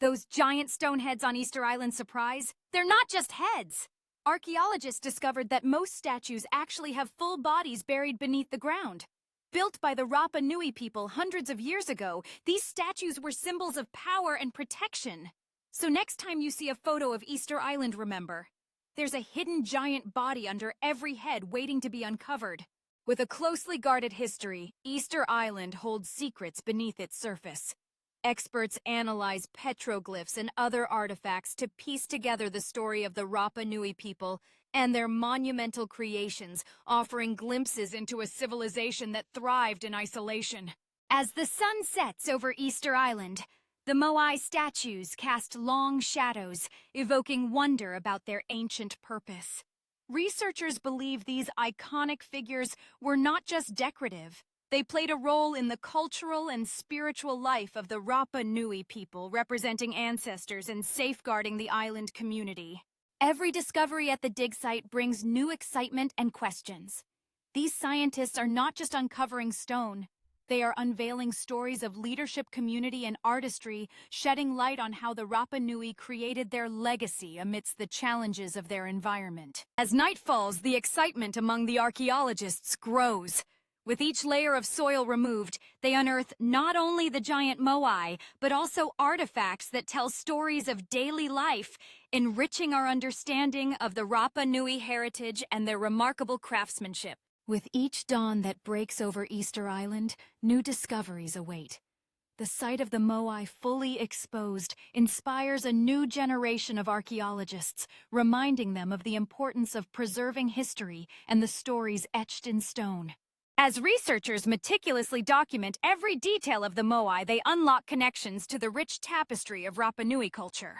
Those giant stone heads on Easter Island surprise? They're not just heads! Archaeologists discovered that most statues actually have full bodies buried beneath the ground. Built by the Rapa Nui people hundreds of years ago, these statues were symbols of power and protection. So next time you see a photo of Easter Island, remember, there's a hidden giant body under every head waiting to be uncovered. With a closely guarded history, Easter Island holds secrets beneath its surface. Experts analyze petroglyphs and other artifacts to piece together the story of the Rapa Nui people and their monumental creations, offering glimpses into a civilization that thrived in isolation. As the sun sets over Easter Island, the Moai statues cast long shadows, evoking wonder about their ancient purpose. Researchers believe these iconic figures were not just decorative. They played a role in the cultural and spiritual life of the Rapa Nui people, representing ancestors and safeguarding the island community. Every discovery at the dig site brings new excitement and questions. These scientists are not just uncovering stone. They are unveiling stories of leadership, community, and artistry, shedding light on how the Rapa Nui created their legacy amidst the challenges of their environment. As night falls, the excitement among the archaeologists grows. With each layer of soil removed, they unearth not only the giant moai, but also artifacts that tell stories of daily life, enriching our understanding of the Rapa Nui heritage and their remarkable craftsmanship. With each dawn that breaks over Easter Island, new discoveries await. The sight of the moai fully exposed inspires a new generation of archaeologists, reminding them of the importance of preserving history and the stories etched in stone. As researchers meticulously document every detail of the moai, they unlock connections to the rich tapestry of Rapa Nui culture.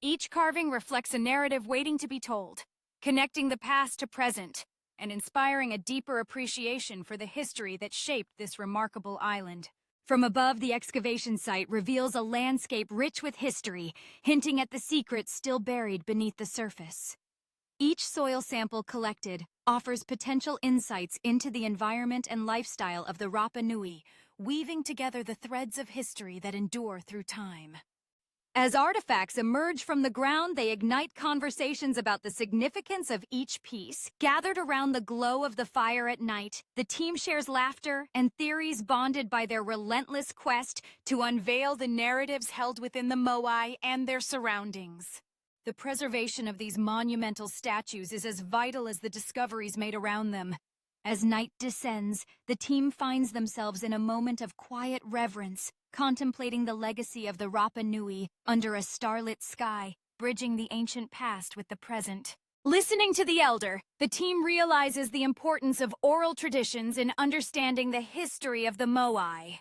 Each carving reflects a narrative waiting to be told, connecting the past to present, and inspiring a deeper appreciation for the history that shaped this remarkable island. From above, the excavation site reveals a landscape rich with history, hinting at the secrets still buried beneath the surface. Each soil sample collected offers potential insights into the environment and lifestyle of the Rapa Nui, weaving together the threads of history that endure through time. As artifacts emerge from the ground, they ignite conversations about the significance of each piece. Gathered around the glow of the fire at night, the team shares laughter and theories bonded by their relentless quest to unveil the narratives held within the moai and their surroundings. The preservation of these monumental statues is as vital as the discoveries made around them. As night descends, the team finds themselves in a moment of quiet reverence, contemplating the legacy of the Rapa Nui under a starlit sky, bridging the ancient past with the present. Listening to the elder, the team realizes the importance of oral traditions in understanding the history of the moai.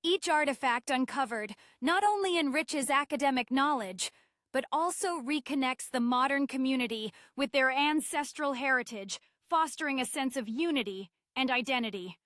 Each artifact uncovered not only enriches academic knowledge, but also reconnects the modern community with their ancestral heritage, fostering a sense of unity and identity.